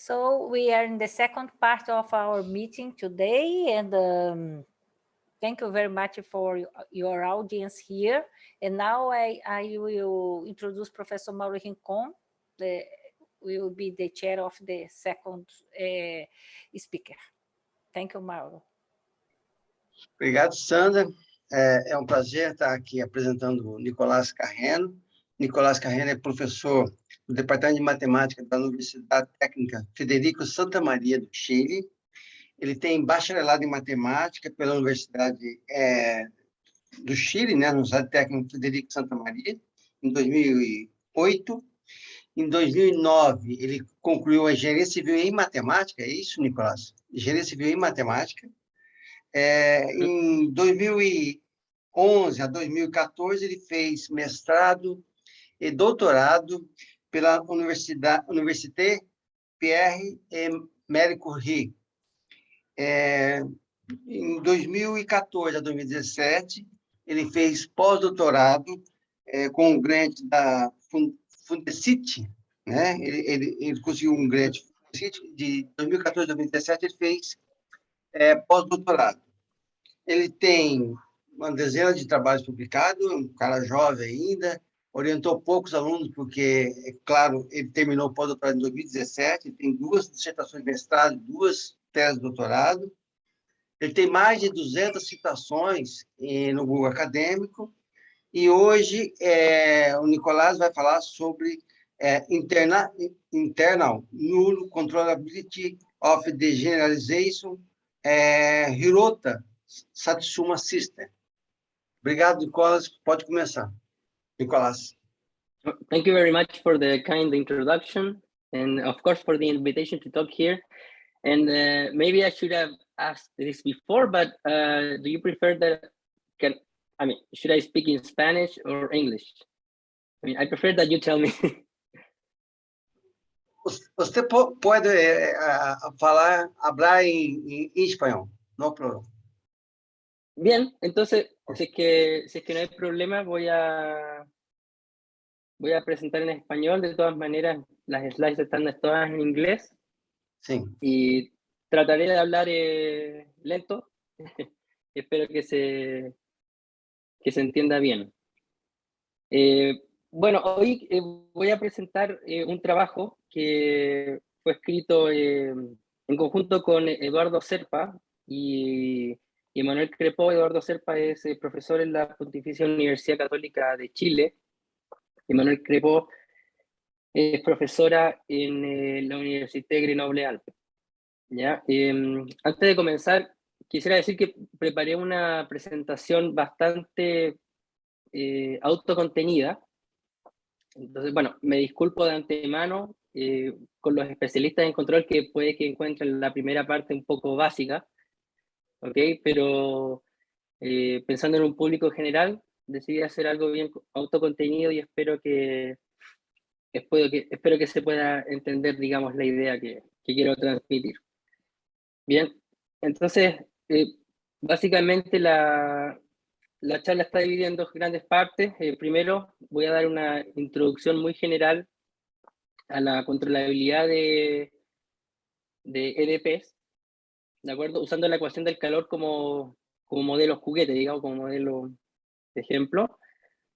So we are in the second part of our meeting today, and thank you very much for your audience here. And now I will introduce Professor Mauro Rincon, will be the chair of the second speaker. Thank you, Mauro. Obrigado, Sandra. É um prazer estar aqui apresentando o Nicolás Carreno. Nicolás Carreno é professor do Departamento de Matemática da Universidade Técnica Federico Santa Maria do Chile. Ele tem bacharelado em Matemática pela Universidade do Chile, né, na Universidade Técnica Federico Santa Maria, em 2008. Em 2009, ele concluiu a Engenharia Civil em Matemática, é isso, Nicolás? Engenharia Civil em Matemática. Em 2011 a 2014, ele fez mestrado e doutorado pela Université Pierre et Marie Curie. Em 2014 a 2017, ele fez pós-doutorado com um grant da Fundecit, né? Ele conseguiu um grant de 2014 a 2017, ele fez pós-doutorado. Ele tem uma dezena de trabalhos publicados, um cara jovem ainda, orientou poucos alunos, porque, é claro, ele terminou o pós-doutorado em 2017, tem 2 dissertações de mestrado, 2 teses de doutorado. Ele tem mais de 200 citações no Google Acadêmico, e hoje o Nicolás vai falar sobre internal null controllability of the generalization Hirota Satsuma System. Obrigado, Nicolás. Pode começar. Nicolás. Thank you very much for the kind introduction, and of course for the invitation to talk here. And maybe I should have asked this before, but do you prefer that? Should I speak in Spanish or English? I prefer that you tell me. Você pode hablar en español, no problema. Bien, entonces, si es que no hay problema, voy a presentar en español. De todas maneras, las slides están todas en inglés. Sí. Y trataré de hablar lento. Espero que se entienda bien. Bueno, hoy voy a presentar un trabajo que fue escrito en conjunto con Eduardo Serpa y Emanuel Crepó. Eduardo Serpa es profesor en la Pontificia Universidad Católica de Chile. Emanuel Crepó es profesora en la Université Grenoble-Alpes. ¿Ya? Antes de comenzar, quisiera decir que preparé una presentación bastante autocontenida. Entonces, bueno, me disculpo de antemano con los especialistas en control que puede que encuentren la primera parte un poco básica, ¿ok? Pero pensando en un público general, decidí hacer algo bien autocontenido y espero que se pueda entender, digamos, la idea que quiero transmitir. Bien, entonces, básicamente la charla está dividida en 2 grandes partes. Primero, voy a dar una introducción muy general a la controlabilidad de EDPs, ¿de acuerdo? Usando la ecuación del calor como modelo juguete, digamos, como modelo de ejemplo,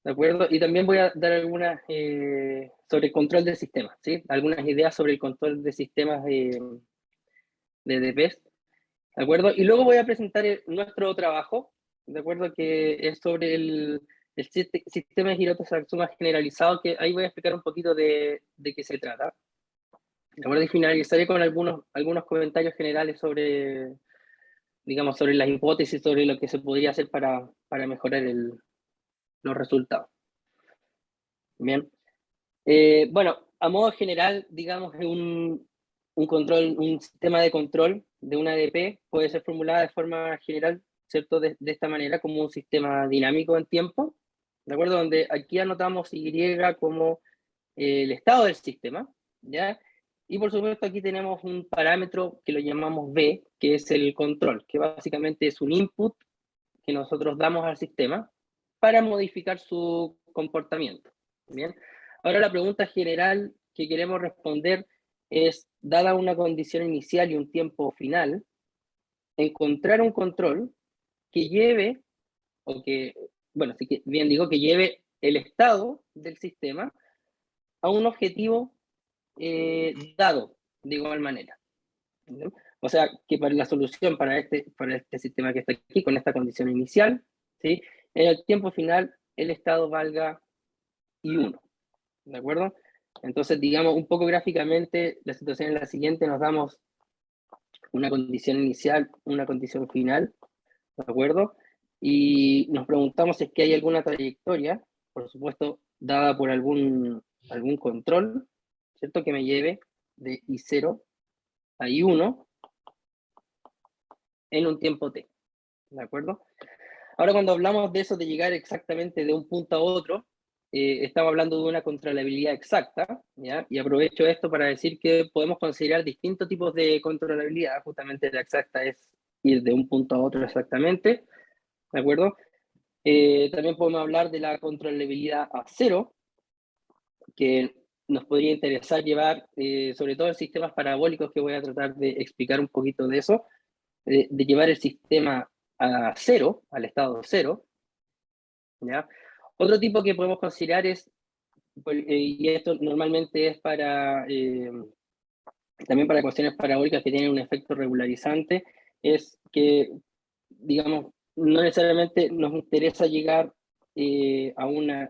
¿de acuerdo? Y también voy a dar algunas sobre el control del sistema, ¿sí? Algunas ideas sobre el control de sistemas de EDPs, ¿de acuerdo? Y luego voy a presentar nuestro trabajo, ¿de acuerdo? Que es sobre el sistema de Hirota Satsuma generalizado, que ahí voy a explicar un poquito de qué se trata. ¿De acuerdo? Y finalizaré con algunos comentarios generales sobre, digamos, sobre las hipótesis, sobre lo que se podría hacer para mejorar los resultados. Bien. Bueno, a modo general, digamos, un sistema de control de una EDP puede ser formulada de forma general, ¿cierto? De esta manera, como un sistema dinámico en tiempo, ¿de acuerdo? Donde aquí anotamos Y como el estado del sistema, ¿ya? Y por supuesto aquí tenemos un parámetro que lo llamamos B, que es el control, que básicamente es un input que nosotros damos al sistema para modificar su comportamiento, ¿bien? Ahora la pregunta general que queremos responder es, dada una condición inicial y un tiempo final, encontrar un control que lleve, o que, bueno, sí que bien digo, que lleve el estado del sistema a un objetivo dado, de igual manera. ¿No? O sea, que para la solución para este sistema que está aquí, con esta condición inicial, ¿sí? En el tiempo final, el estado valga I1, ¿de acuerdo? Entonces, digamos, un poco gráficamente, la situación es la siguiente, nos damos una condición inicial, una condición final, ¿de acuerdo? Y nos preguntamos si es que hay alguna trayectoria, por supuesto, dada por algún control, ¿cierto? Que me lleve de I0 a I1 en un tiempo t, ¿de acuerdo? Ahora, cuando hablamos de eso, de llegar exactamente de un punto a otro, estamos hablando de una controlabilidad exacta, ¿ya? Y aprovecho esto para decir que podemos considerar distintos tipos de controlabilidad. Justamente la exacta es ir de un punto a otro exactamente, ¿de acuerdo? También podemos hablar de la controlabilidad a cero, que nos podría interesar llevar, sobre todo en sistemas parabólicos, que voy a tratar de explicar un poquito de eso, de llevar el sistema a cero, al estado cero, ¿ya? Otro tipo que podemos considerar es, y esto normalmente es para, también para ecuaciones parabólicas que tienen un efecto regularizante, es que, digamos, no necesariamente nos interesa llegar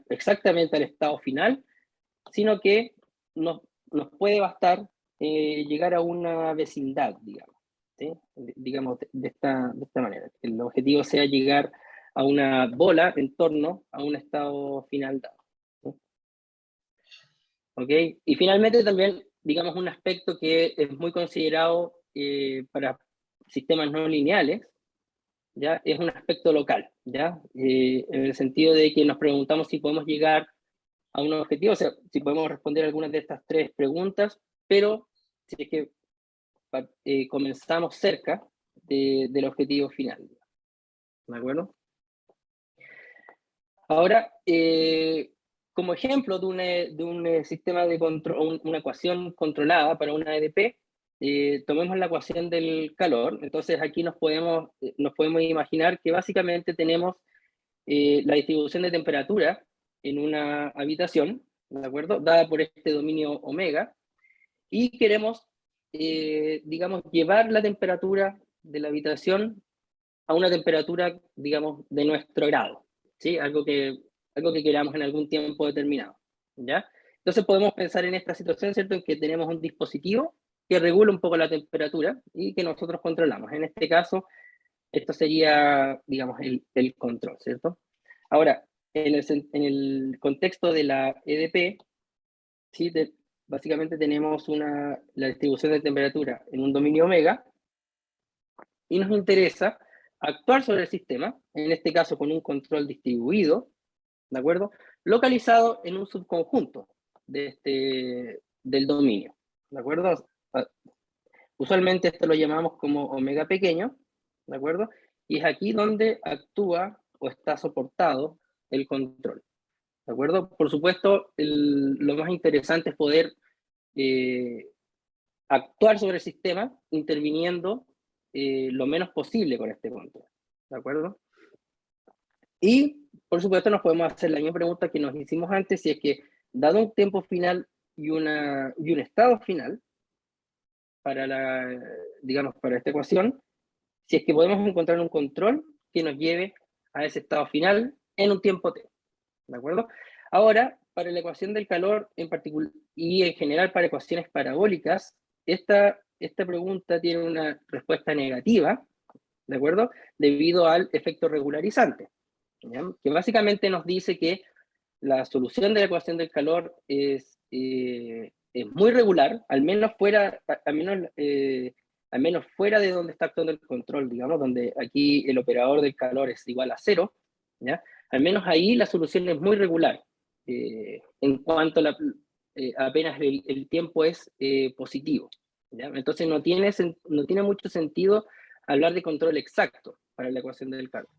exactamente al estado final, sino que nos puede bastar llegar a una vecindad, digamos, ¿sí? Digamos de esta manera. El objetivo sea llegar a una bola en torno a un estado final dado, ¿sí? ¿Ok? Y finalmente también, digamos, un aspecto que es muy considerado para sistemas no lineales, ¿ya? Es un aspecto local, ¿ya? En el sentido de que nos preguntamos si podemos llegar a un objetivo, o sea, si podemos responder algunas de estas tres preguntas, pero si es que comenzamos cerca del objetivo final, ¿de acuerdo? Ahora, como ejemplo de un sistema de control, una ecuación controlada para una EDP, tomemos la ecuación del calor. Entonces aquí nos podemos imaginar que básicamente tenemos la distribución de temperatura en una habitación, ¿de acuerdo? Dada por este dominio omega, y queremos, digamos, llevar la temperatura de la habitación a una temperatura, digamos, de nuestro grado, ¿sí? Algo que queramos en algún tiempo determinado, ¿ya? Entonces podemos pensar en esta situación, ¿cierto? En que tenemos un dispositivo que regula un poco la temperatura y que nosotros controlamos. En este caso, esto sería, digamos, el control, ¿cierto? Ahora, en el contexto de la EDP, ¿sí? Básicamente tenemos la distribución de temperatura en un dominio omega y nos interesa actuar sobre el sistema, en este caso con un control distribuido, ¿de acuerdo? Localizado en un subconjunto del dominio, ¿de acuerdo? Usualmente esto lo llamamos como omega pequeño, ¿de acuerdo? Y es aquí donde actúa o está soportado el control, ¿de acuerdo? Por supuesto, lo más interesante es poder actuar sobre el sistema interviniendo lo menos posible con este control, ¿de acuerdo? Y, por supuesto, nos podemos hacer la misma pregunta que nos hicimos antes, si es que, dado un tiempo final y un estado final digamos, para esta ecuación, si es que podemos encontrar un control que nos lleve a ese estado final en un tiempo t, ¿de acuerdo? Ahora, para la ecuación del calor en particular y en general para ecuaciones parabólicas, esta pregunta tiene una respuesta negativa, ¿de acuerdo? Debido al efecto regularizante, ¿ya? Que básicamente nos dice que la solución de la ecuación del calor es muy regular, al menos fuera de donde está actuando el control, digamos, donde aquí el operador del calor es igual a 0, ¿ya? Al menos ahí la solución es muy regular, en cuanto apenas el tiempo es positivo, ¿ya? Entonces no tiene mucho sentido hablar de control exacto para la ecuación del calor.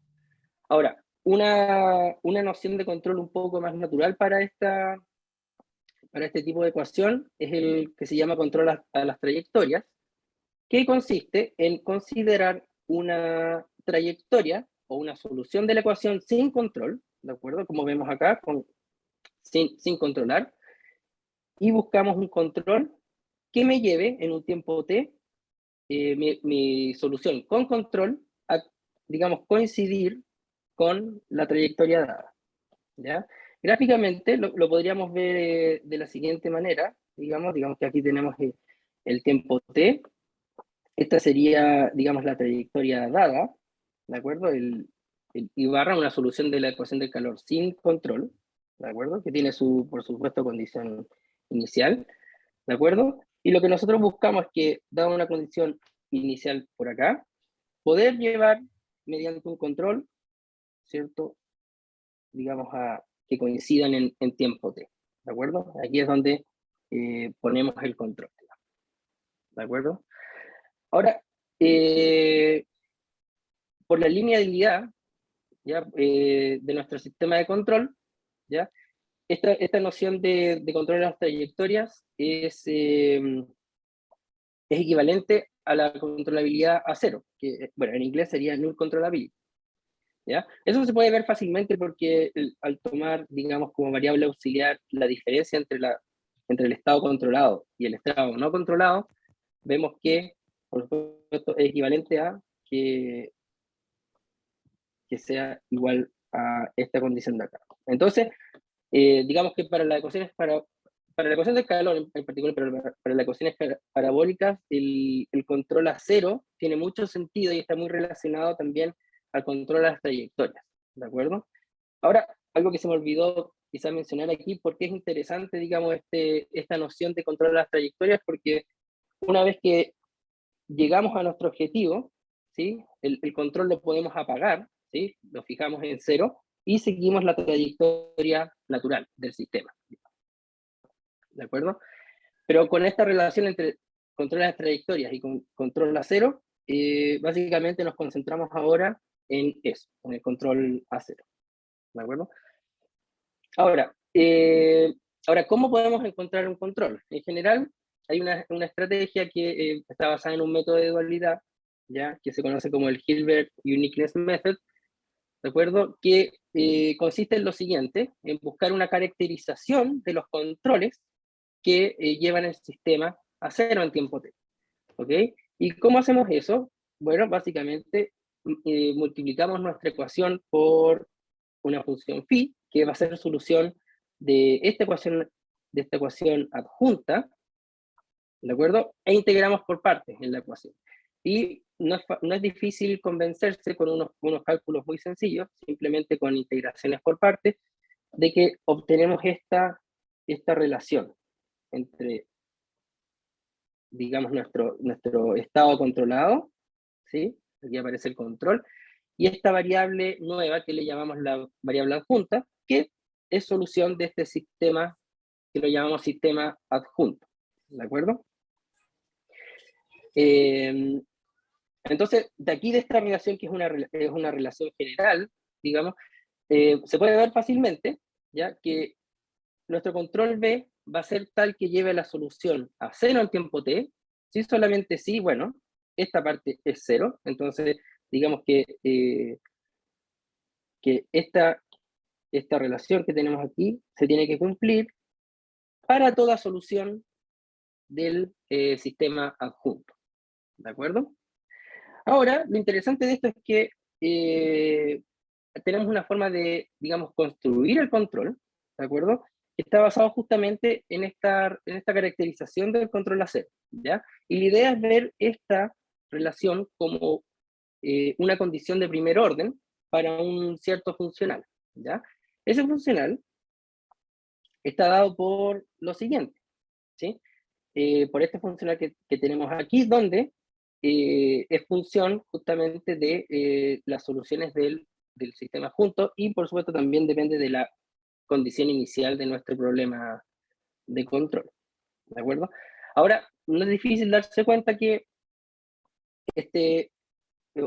Ahora, una noción de control un poco más natural para para este tipo de ecuación es el que se llama control a las trayectorias, que consiste en considerar una trayectoria o una solución de la ecuación sin control, ¿de acuerdo? Como vemos acá, sin controlar, y buscamos un control que me lleve en un tiempo t mi solución con control a, digamos, coincidir con la trayectoria dada, ¿ya? Gráficamente lo podríamos ver de la siguiente manera, digamos que aquí tenemos el tiempo t, esta sería, digamos, la trayectoria dada, ¿de acuerdo? Y barra una solución de la ecuación del calor sin control, ¿de acuerdo? Que tiene por supuesto, condición inicial, ¿de acuerdo? Y lo que nosotros buscamos es que, dada una condición inicial por acá, poder llevar mediante un control, ¿cierto? Digamos, a que coincidan en tiempo t, ¿de acuerdo? Aquí es donde ponemos el control, ¿de acuerdo? Ahora, por la linealidad, ¿ya? De nuestro sistema de control, ¿ya? Esta noción de control de las trayectorias es equivalente a la controlabilidad a cero, que, bueno, en inglés sería null controllability, ¿ya? Eso se puede ver fácilmente porque al tomar, digamos, como variable auxiliar la diferencia entre el estado controlado y el estado no controlado, vemos que, por supuesto, es equivalente a que sea igual a esta condición de acá. Entonces, digamos que para las ecuaciones para la ecuación del calor en particular, para las ecuaciones parabólicas, el control a cero tiene mucho sentido y está muy relacionado también al control a las trayectorias, ¿de acuerdo? Ahora, algo que se me olvidó quizás mencionar aquí, porque es interesante, digamos, esta noción de control a las trayectorias, porque una vez que llegamos a nuestro objetivo, ¿sí? El control lo podemos apagar, ¿sí? Lo fijamos en cero y seguimos la trayectoria natural del sistema, ¿de acuerdo? Pero con esta relación entre control de las trayectorias y control a cero, básicamente nos concentramos ahora en eso, en el control a cero, ¿de acuerdo? Ahora, ¿cómo podemos encontrar un control? En general, hay una estrategia que está basada en un método de dualidad, ¿ya? Que se conoce como el Hilbert Uniqueness Method, ¿de acuerdo? Que consiste en lo siguiente, en buscar una caracterización de los controles que llevan el sistema a cero en tiempo t, ¿ok? ¿Y cómo hacemos eso? Bueno, básicamente multiplicamos nuestra ecuación por una función phi, que va a ser solución de esta ecuación adjunta, ¿de acuerdo? E integramos por partes en la ecuación. Y no es difícil convencerse con unos cálculos muy sencillos, simplemente con integraciones por partes, de que obtenemos esta relación entre, digamos, nuestro estado controlado, ¿sí? Aquí aparece el control, y esta variable nueva que le llamamos la variable adjunta, que es solución de este sistema que lo llamamos sistema adjunto, ¿de acuerdo? Entonces, de aquí de esta relación, que es una relación general, digamos, se puede ver fácilmente, ya que nuestro control B va a ser tal que lleve la solución a cero en tiempo t, si solamente si, bueno, esta parte es cero, entonces digamos que esta relación que tenemos aquí se tiene que cumplir para toda solución del sistema adjunto, ¿de acuerdo? Ahora, lo interesante de esto es que tenemos una forma de, digamos, construir el control, ¿de acuerdo? Que está basado justamente en esta caracterización del control a cero, ¿ya? Y la idea es ver esta relación como una condición de primer orden para un cierto funcional, ¿ya? Ese funcional está dado por lo siguiente, ¿sí? Por este funcional que tenemos aquí, donde es función justamente de las soluciones del sistema junto, y por supuesto también depende de la condición inicial de nuestro problema de control, ¿de acuerdo? Ahora, no es difícil darse cuenta que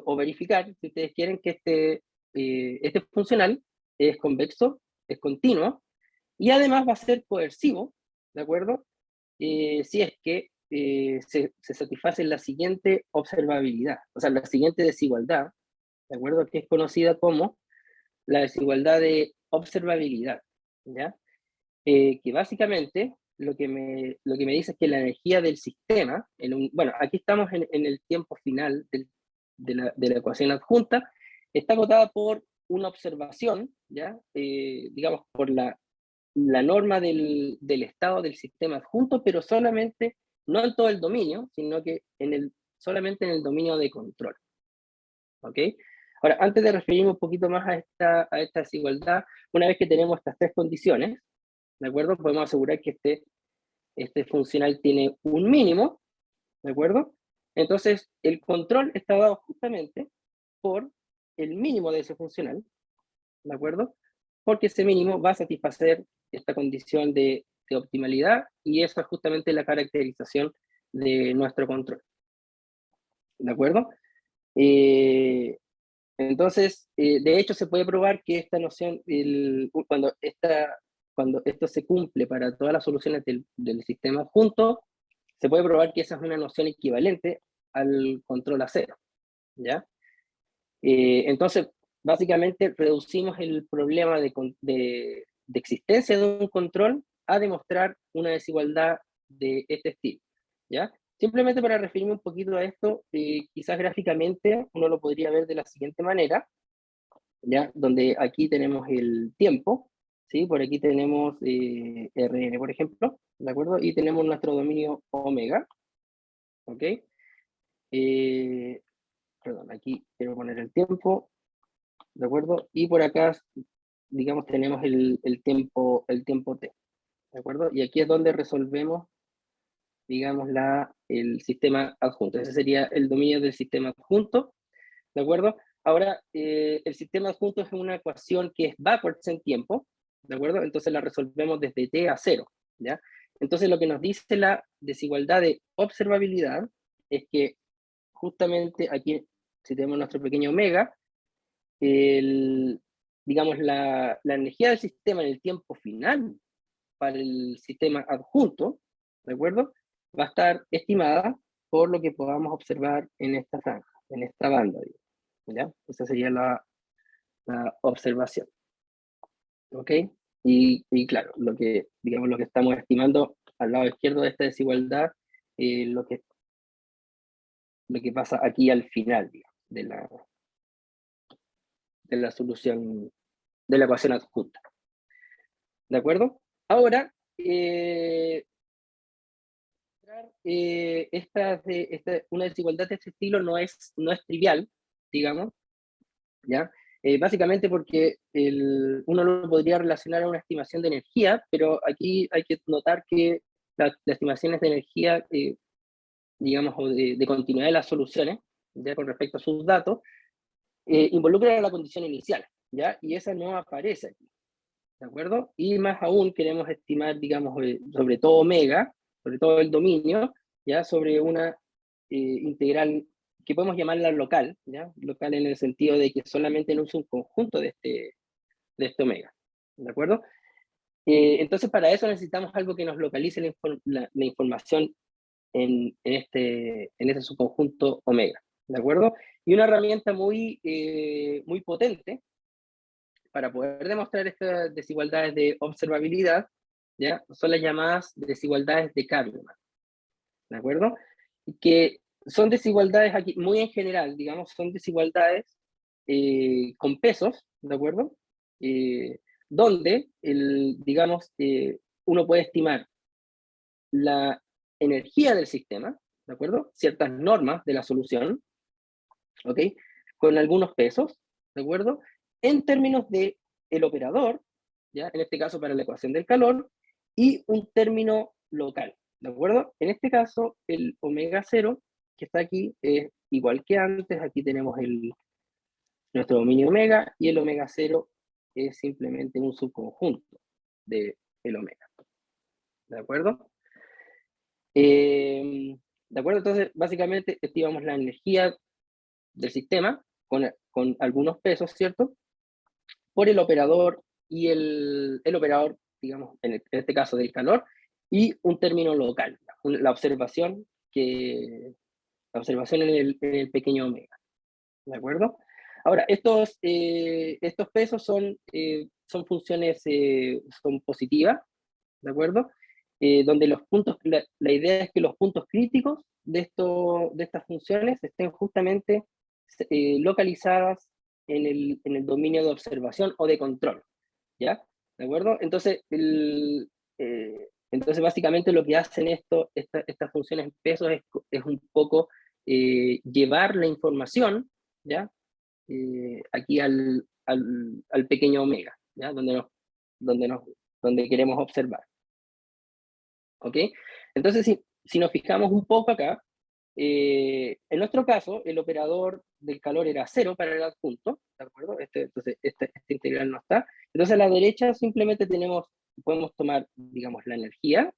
o verificar, si ustedes quieren, que este funcional es convexo, es continuo, y además va a ser coercivo, ¿de acuerdo? Si es que se satisface la siguiente observabilidad, o sea, la siguiente desigualdad, ¿de acuerdo? Que es conocida como la desigualdad de observabilidad, ¿ya? Que básicamente lo que me dice es que la energía del sistema, bueno, aquí estamos en el tiempo final de la ecuación adjunta, está acotada por una observación, ¿ya? Digamos, por la norma del estado del sistema adjunto, pero solamente, no en todo el dominio, sino que solamente en el dominio de control. ¿Ok? Ahora, antes de referirme un poquito más a esta desigualdad, una vez que tenemos estas tres condiciones, ¿de acuerdo? Podemos asegurar que este funcional tiene un mínimo, ¿de acuerdo? Entonces, el control está dado justamente por el mínimo de ese funcional, ¿de acuerdo? Porque ese mínimo va a satisfacer esta condición de optimalidad, y esa es justamente la caracterización de nuestro control, ¿de acuerdo? Entonces, de hecho, se puede probar que esta noción, cuando esto se cumple para todas las soluciones del sistema adjunto, se puede probar que esa es una noción equivalente al control a cero, ¿ya? Entonces, básicamente reducimos el problema de existencia de un control a demostrar una desigualdad de este estilo, ¿ya? Simplemente para referirme un poquito a esto, quizás gráficamente uno lo podría ver de la siguiente manera, ¿ya? Donde aquí tenemos el tiempo, ¿sí? Por aquí tenemos Rn, por ejemplo, ¿de acuerdo? Y tenemos nuestro dominio omega, ¿ok? Perdón, aquí quiero poner el tiempo, ¿de acuerdo? Y por acá, digamos, tenemos el tiempo t, ¿de acuerdo? Y aquí es donde resolvemos, digamos, el sistema adjunto. Ese sería el dominio del sistema adjunto, ¿de acuerdo? Ahora, el sistema adjunto es una ecuación que es backwards en tiempo, ¿de acuerdo? Entonces la resolvemos desde t a 0, ¿ya? Entonces lo que nos dice la desigualdad de observabilidad es que justamente aquí, si tenemos nuestro pequeño omega, digamos, la energía del sistema en el tiempo final para el sistema adjunto, ¿de acuerdo? Va a estar estimada por lo que podamos observar en esta franja, en esta banda, ¿ya? Esa sería la observación, ¿ok? Y claro, digamos, lo que estamos estimando al lado izquierdo de esta desigualdad, lo que pasa aquí al final, digamos, de la solución de la ecuación adjunta. ¿De acuerdo? Ahora, una desigualdad de este estilo no es trivial, digamos, ¿ya? Básicamente porque uno lo podría relacionar a una estimación de energía, pero aquí hay que notar que las estimaciones de energía, digamos, o de continuidad de las soluciones, ya con respecto a sus datos, involucran a la condición inicial, ¿ya? Y esa no aparece aquí, ¿de acuerdo? Y más aún queremos estimar, digamos, sobre todo omega, sobre todo el dominio, ¿ya? Sobre una integral que podemos llamarla local, ¿ya? Local en el sentido de que solamente no es un conjunto de este omega, ¿de acuerdo? Entonces, para eso necesitamos algo que nos localice la información en ese subconjunto omega, ¿de acuerdo? Y una herramienta muy potente para poder demostrar estas desigualdades de observabilidad, ¿ya? Son las llamadas desigualdades de Kaplan, ¿de acuerdo? Que son desigualdades aquí, muy en general, digamos, son desigualdades con pesos, ¿de acuerdo? Donde, digamos, uno puede estimar la energía del sistema, ¿de acuerdo? Ciertas normas de la solución, ¿ok? Con algunos pesos, ¿de acuerdo? En términos de el operador, ¿ya? En este caso para la ecuación del calor, y un término local, ¿de acuerdo? En este caso, el omega 0, que está aquí, es igual que antes. Aquí tenemos nuestro dominio omega, y el omega 0 es simplemente un subconjunto del omega, ¿de acuerdo? ¿De acuerdo? Entonces, básicamente, estimamos la energía del sistema con algunos pesos, ¿cierto? Por el operador, y el operador, digamos, en este caso del calor, y un término local, la observación en el pequeño omega, ¿de acuerdo? Ahora, estos pesos son funciones, son positivas, ¿de acuerdo? Donde los puntos, la idea es que los puntos críticos de estas funciones estén justamente localizadas en el dominio de observación o de control, ¿ya? ¿De acuerdo? Entonces, entonces básicamente lo que hacen estas funciones en pesos es un poco llevar la información, ¿ya? Aquí al pequeño omega, ¿ya? Donde queremos observar. ¿Ok? Entonces, si nos fijamos un poco acá, en nuestro caso, el operador del calor era 0 para el adjunto, ¿de acuerdo? Entonces, este integral no está. Entonces, a la derecha simplemente podemos tomar, digamos, la energía,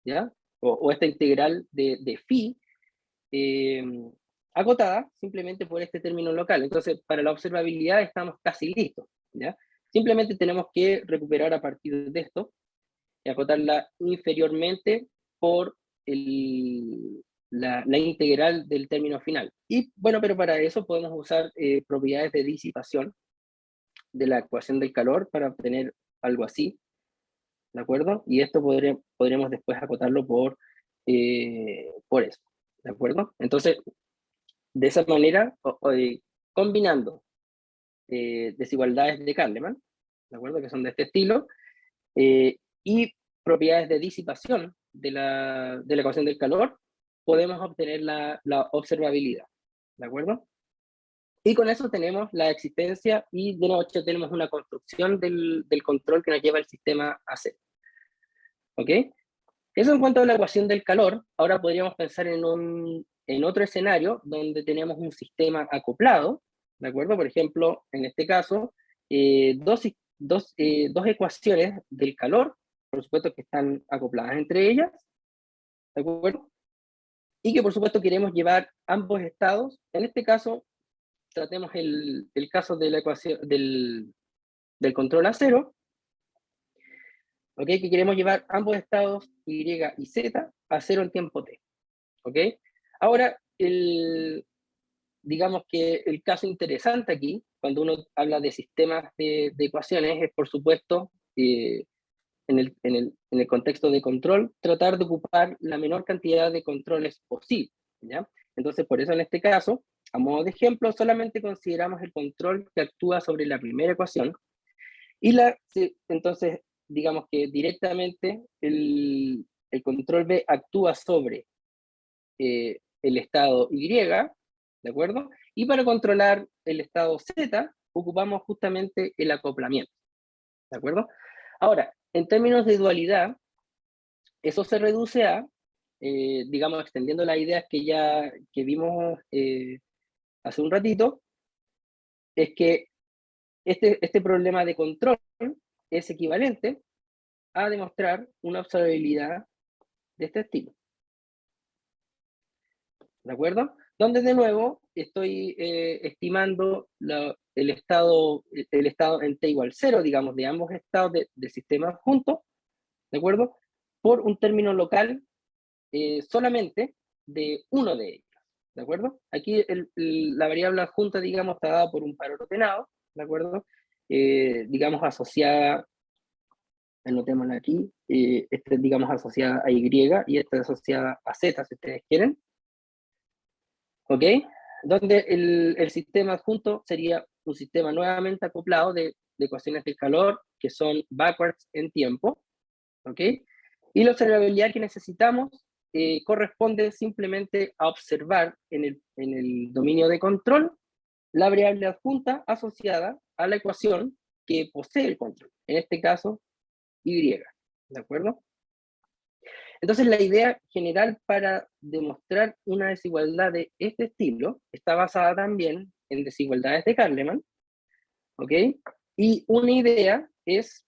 ¿ya? O esta integral de phi, acotada simplemente por este término local. Entonces, para la observabilidad estamos casi listos, ¿ya? Simplemente tenemos que recuperar a partir de esto y acotarla inferiormente por la integral del término final. Y bueno, pero para eso podemos usar propiedades de disipación de la ecuación del calor para obtener algo así, ¿de acuerdo? Y esto podremos después acotarlo por eso, ¿de acuerdo? Entonces, de esa manera, combinando desigualdades de Kahneman, ¿de acuerdo? Que son de este estilo, y propiedades de disipación de la ecuación del calor, podemos obtener la observabilidad, ¿de acuerdo? Y con eso tenemos la existencia y de noche tenemos una construcción del control que nos lleva al sistema AC. ¿Ok? Eso en cuanto a la ecuación del calor. Ahora podríamos pensar en otro escenario donde tenemos un sistema acoplado, ¿de acuerdo? Por ejemplo, en este caso, dos ecuaciones del calor, por supuesto que están acopladas entre ellas, ¿de acuerdo? Y que por supuesto queremos llevar ambos estados. En este caso, tratemos el caso de la ecuación del control a cero, ¿ok? Que queremos llevar ambos estados Y y Z a cero en tiempo t, ¿ok? Ahora, digamos que el caso interesante aquí, cuando uno habla de sistemas de ecuaciones, es por supuesto, en el contexto de control, tratar de ocupar la menor cantidad de controles posible, ¿ya? Entonces, por eso en este caso, a modo de ejemplo, solamente consideramos el control que actúa sobre la primera ecuación, y entonces, digamos que directamente el control B actúa sobre el estado Y, ¿de acuerdo? Y para controlar el estado Z, ocupamos justamente el acoplamiento, ¿de acuerdo? Ahora, en términos de dualidad, eso se reduce a, digamos, extendiendo las ideas que vimos hace un ratito, es que este problema de control es equivalente a demostrar una observabilidad de este estilo, ¿de acuerdo? Donde de nuevo estoy estimando el estado en t igual 0, digamos, de ambos estados de sistema juntos, ¿de acuerdo? Por un término local solamente de uno de ellos, ¿de acuerdo? Aquí la variable adjunta, digamos, está dada por un par ordenado, ¿de acuerdo? Digamos, asociada, anotémosla aquí, digamos, asociada a Y y esta asociada a Z, si ustedes quieren, ¿ok? Donde el sistema adjunto sería un sistema nuevamente acoplado de ecuaciones del calor que son backwards en tiempo, ¿ok? Y la observabilidad que necesitamos corresponde simplemente a observar en el dominio de control la variable adjunta asociada a la ecuación que posee el control, en este caso, Y, ¿de acuerdo? Entonces, la idea general para demostrar una desigualdad de este estilo está basada también en desigualdades de Kahneman, ¿ok? Y una idea es,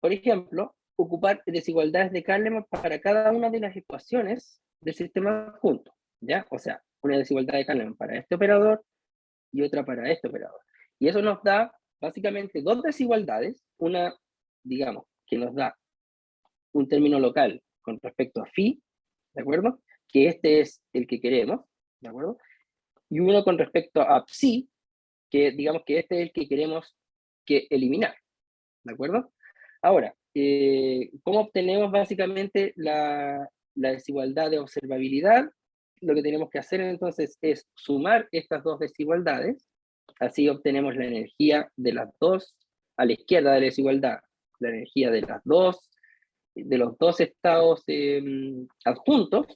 por ejemplo, ocupar desigualdades de Kahneman para cada una de las ecuaciones del sistema adjunto, ¿ya? O sea, una desigualdad de Kahneman para este operador y otra para este operador. Y eso nos da básicamente dos desigualdades, una, digamos, que nos da un término local con respecto a phi, ¿de acuerdo? Que este es el que queremos, ¿de acuerdo? Y uno con respecto a psi, que digamos que este es el que queremos eliminar, ¿de acuerdo? Ahora, ¿cómo obtenemos básicamente la desigualdad de observabilidad? Lo que tenemos que hacer entonces es sumar estas dos desigualdades, así obtenemos la energía de las dos, a la izquierda de la desigualdad, la energía de los dos estados adjuntos.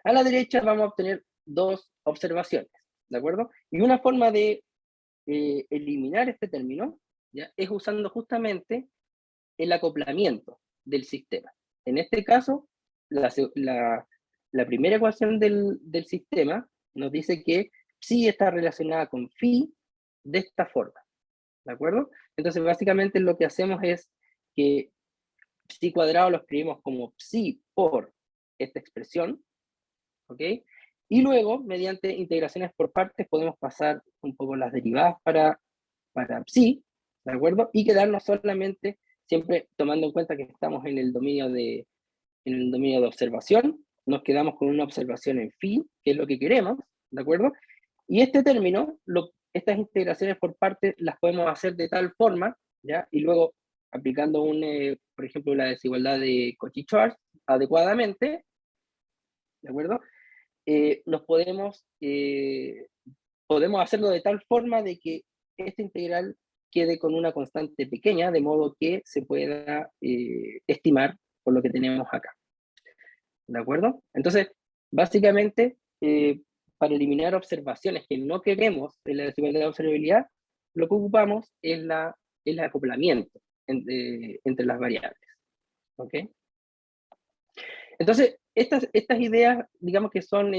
A la derecha vamos a obtener dos observaciones, ¿de acuerdo? Y una forma de eliminar este término, ¿ya?, es usando justamente el acoplamiento del sistema. En este caso, la primera ecuación del sistema nos dice que psi está relacionada con phi de esta forma, ¿de acuerdo? Entonces, básicamente lo que hacemos es que psi cuadrado lo escribimos como psi por esta expresión, ¿ok? Y luego, mediante integraciones por partes, podemos pasar un poco las derivadas para psi, ¿de acuerdo? Y quedarnos solamente, siempre tomando en cuenta que estamos en el dominio de observación, nos quedamos con una observación en phi, que es lo que queremos, ¿de acuerdo? Y este término, estas integraciones por partes las podemos hacer de tal forma, ¿ya? Y luego, aplicando por ejemplo, la desigualdad de Cauchy-Schwarz adecuadamente, ¿de acuerdo? Podemos hacerlo de tal forma de que esta integral quede con una constante pequeña, de modo que se pueda estimar por lo que tenemos acá. ¿De acuerdo? Entonces, básicamente, para eliminar observaciones que no queremos en la desigualdad de observabilidad, lo que ocupamos es el acoplamiento entre las variables. ¿Ok? Entonces, estas ideas, digamos que son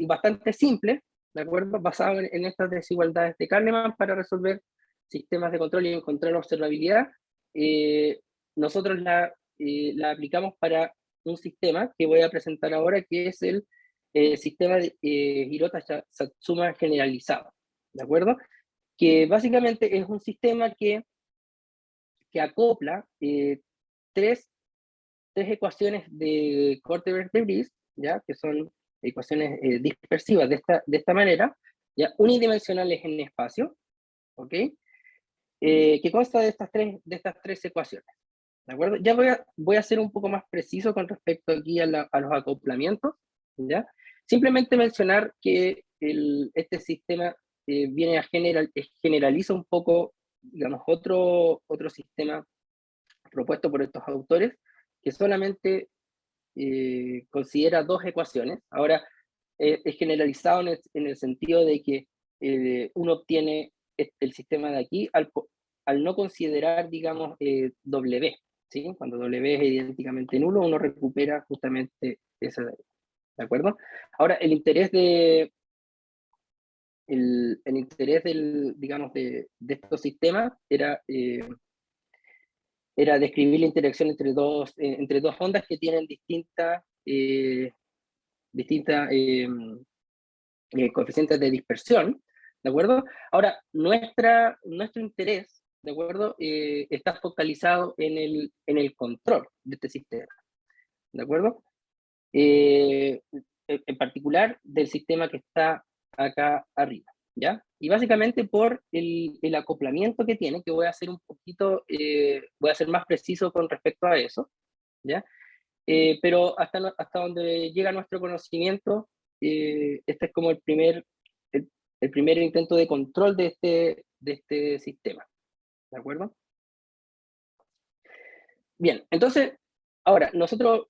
bastante simples, ¿de acuerdo? Basadas en estas desigualdades de Kahneman para resolver sistemas de control y encontrar observabilidad. Nosotros la aplicamos para un sistema que voy a presentar ahora, que es el sistema de Hirota-Satsuma generalizado, ¿de acuerdo? Que básicamente es un sistema que acopla tres ecuaciones de Korteweg-de-Vries, ¿ya?, que son ecuaciones dispersivas de esta manera, ¿ya?, unidimensionales en espacio, ¿ok? Que consta de estas tres ecuaciones, ¿de acuerdo? Ya voy a ser un poco más preciso con respecto aquí a los acoplamientos, ¿ya? Simplemente mencionar que este sistema generaliza un poco, digamos, otro sistema propuesto por estos autores, que solamente considera dos ecuaciones. Ahora, es generalizado en el sentido de que uno obtiene el sistema de aquí al no considerar, digamos, W, ¿sí? Cuando W es idénticamente nulo, uno recupera justamente esa de ahí, ¿de acuerdo? Ahora, el interés digamos, de estos sistemas era describir la interacción entre dos ondas que tienen distintas coeficientes de dispersión, ¿de acuerdo? Ahora, nuestro interés, ¿de acuerdo?, está focalizado en el control de este sistema, ¿de acuerdo? En particular del sistema que está acá arriba, ¿ya? Y básicamente por el acoplamiento que tiene, que voy a hacer voy a ser más preciso con respecto a eso, ¿ya? Pero hasta donde llega nuestro conocimiento, este es como el primer intento de control de este sistema, ¿de acuerdo? Bien, entonces, ahora, nosotros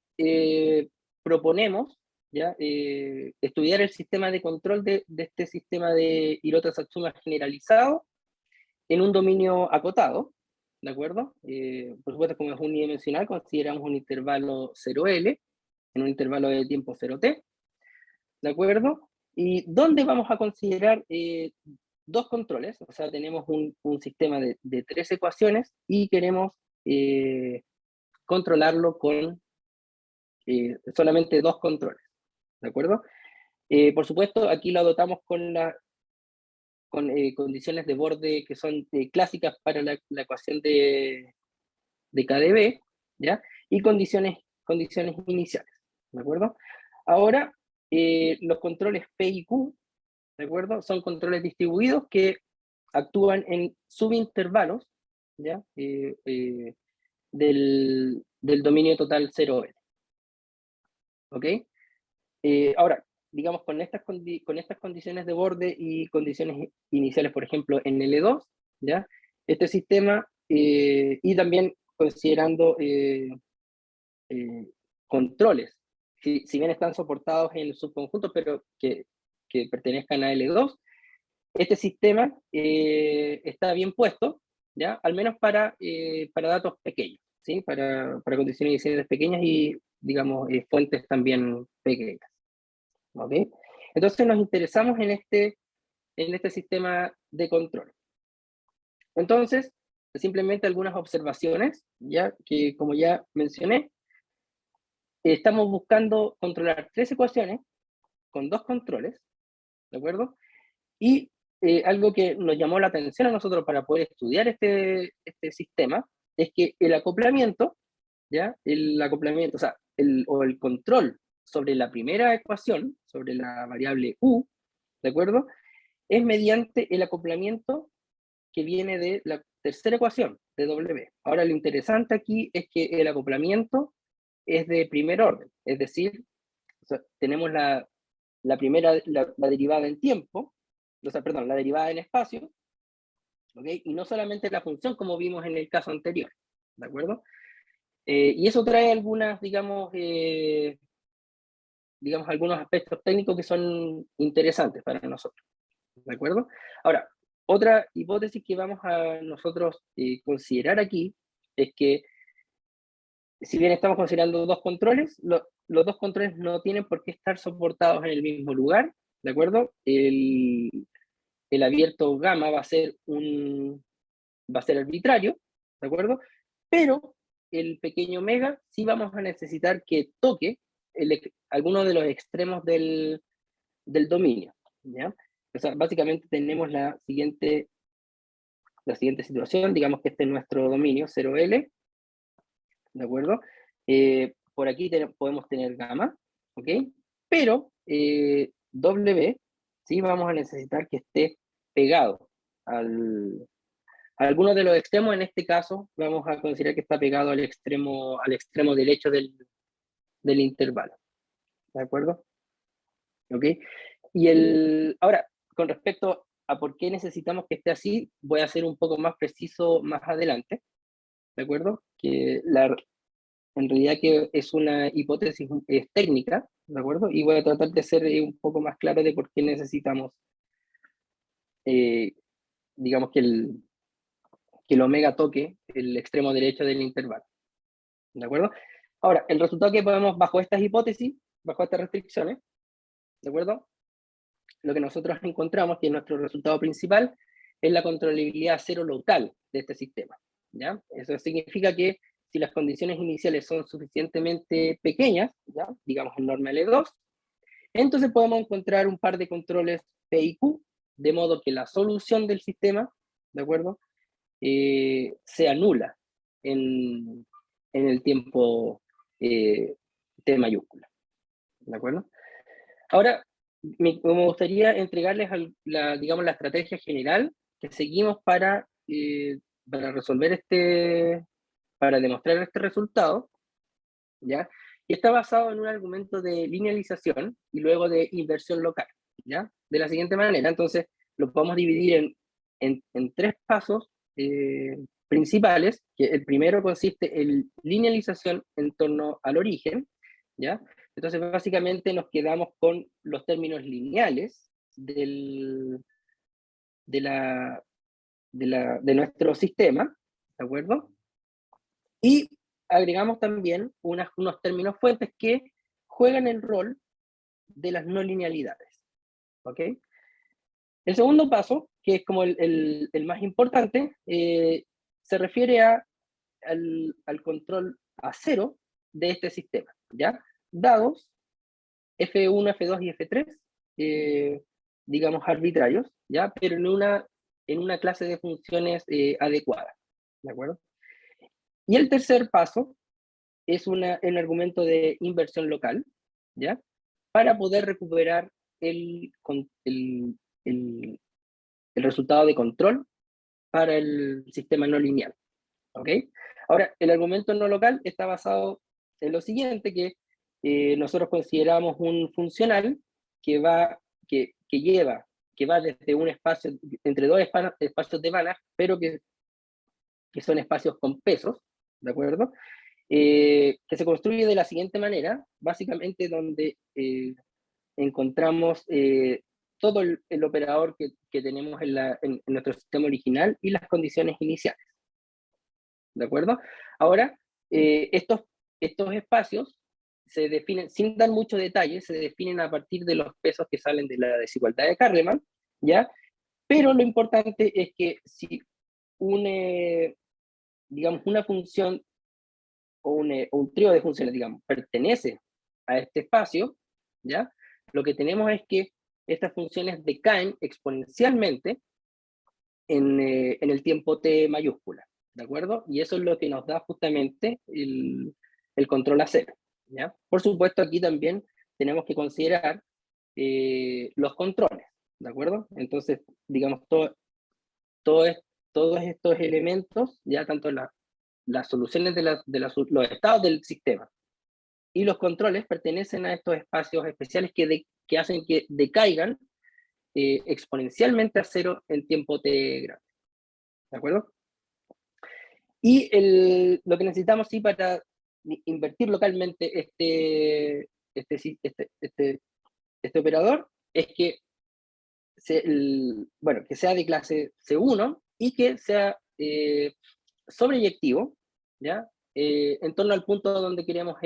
proponemos, ¿ya?, estudiar el sistema de control de este sistema de Hirota-Satsuma generalizado en un dominio acotado, ¿de acuerdo? Por supuesto, como es unidimensional, consideramos un intervalo 0L, en un intervalo de tiempo 0T, ¿de acuerdo? Y ¿dónde vamos a considerar dos controles? O sea, tenemos un sistema de tres ecuaciones y queremos controlarlo con solamente dos controles, ¿de acuerdo? Por supuesto, aquí lo dotamos con condiciones de borde que son clásicas para la ecuación de KdV, ¿ya? y condiciones iniciales, ¿de acuerdo? Ahora, los controles P y Q, ¿de acuerdo? Son controles distribuidos que actúan en subintervalos, ¿ya? Del dominio total 0L, ¿ok? Ahora, digamos, con estas condiciones de borde y condiciones iniciales, por ejemplo, en L2, ¿ya? Este sistema, y también considerando controles, si bien están soportados en el subconjunto, pero que pertenezcan a L2, este sistema está bien puesto, ¿ya? Al menos para datos pequeños, ¿sí? Para condiciones iniciales pequeñas y, digamos, fuentes también pequeñas, ¿ok? Entonces nos interesamos en este sistema de control. Entonces, simplemente algunas observaciones, ya que como ya mencioné, estamos buscando controlar 3 ecuaciones con 2 controles, ¿de acuerdo? Y algo que nos llamó la atención a nosotros para poder estudiar este sistema es que el acoplamiento, ¿ya? El acoplamiento, o sea, el control sobre la primera ecuación, sobre la variable u, ¿de acuerdo? Es mediante el acoplamiento que viene de la tercera ecuación, de W. Ahora, lo interesante aquí es que el acoplamiento es de primer orden, es decir, o sea, tenemos la primera, la derivada en tiempo, o sea, perdón, la derivada en espacio, ¿ok? Y no solamente la función como vimos en el caso anterior, ¿de acuerdo? Y eso trae algunas, digamos, algunos aspectos técnicos que son interesantes para nosotros, ¿de acuerdo? Ahora, otra hipótesis que vamos a nosotros considerar aquí es que, si bien estamos considerando 2 controles, los 2 controles no tienen por qué estar soportados en el mismo lugar, ¿de acuerdo? El abierto gamma va a ser arbitrario, ¿de acuerdo? Pero el pequeño omega sí vamos a necesitar que toque alguno de los extremos del dominio, ¿ya? O sea, básicamente tenemos la siguiente situación, digamos que este es nuestro dominio 0L, ¿de acuerdo? Por aquí podemos tener gamma, ¿ok? Pero W, sí vamos a necesitar que esté pegado a alguno de los extremos. En este caso vamos a considerar que está pegado al extremo derecho del intervalo, ¿de acuerdo? ¿Ok? Ahora, con respecto a por qué necesitamos que esté así, voy a ser un poco más preciso más adelante, ¿de acuerdo? En realidad que es una hipótesis técnica, ¿de acuerdo? Y voy a tratar de ser un poco más claro de por qué necesitamos, digamos, que el omega toque el extremo derecho del intervalo, ¿de acuerdo? Ahora, el resultado que podemos, bajo estas hipótesis, bajo estas restricciones, ¿de acuerdo? Lo que nosotros encontramos, que nuestro resultado principal, es la controlabilidad cero local de este sistema, ¿ya? Eso significa que si las condiciones iniciales son suficientemente pequeñas, ¿ya? Digamos en norma L2, entonces podemos encontrar un par de controles P y Q, de modo que la solución del sistema, ¿de acuerdo? Sea nula en el tiempo T mayúscula, ¿de acuerdo? Ahora, me gustaría entregarles digamos, la estrategia general que seguimos para resolver para demostrar este resultado, ¿ya? Y está basado en un argumento de linealización y luego de inversión local, ¿ya? De la siguiente manera, entonces, lo podemos dividir en 3 pasos principales, que el primero consiste en linealización en torno al origen, ¿ya? Entonces, básicamente nos quedamos con los términos lineales de nuestro sistema, ¿de acuerdo? Y agregamos también unos términos fuentes que juegan el rol de las no linealidades, ¿ok? El segundo paso, que es como el más importante, se refiere al control a cero de este sistema, ¿ya? Dados F1, F2 y F3, digamos arbitrarios, ¿ya? Pero en una clase de funciones adecuada, ¿de acuerdo? Y el tercer paso es un argumento de inversión local, ¿ya? Para poder recuperar el resultado de control para el sistema no lineal, ¿ok? Ahora, el argumento no local está basado en lo siguiente, que nosotros consideramos un funcional que va desde un espacio, entre dos espacios de Banach, pero que son espacios con pesos, ¿de acuerdo? Que se construye de la siguiente manera, básicamente donde encontramos todo el operador que tenemos en nuestro sistema original y las condiciones iniciales, ¿de acuerdo? Ahora, estos espacios se definen, sin dar mucho detalle, se definen a partir de los pesos que salen de la desigualdad de Carleman, ¿ya? Pero lo importante es que si digamos, una función o un trío de funciones, digamos, pertenece a este espacio, ¿ya? Lo que tenemos es que estas funciones decaen exponencialmente en el tiempo t mayúscula, ¿de acuerdo? Y eso es lo que nos da justamente el control a cero, ¿ya? Por supuesto, aquí también tenemos que considerar los controles, ¿de acuerdo? Entonces, digamos, todos estos elementos, ya tanto las soluciones de los estados del sistema y los controles pertenecen a estos espacios especiales que hacen que decaigan exponencialmente a cero en tiempo t grande, ¿de acuerdo? Y lo que necesitamos, sí, para invertir localmente este operador es que que sea de clase C1 y que sea sobreyectivo, ¿ya? En torno al punto donde queremos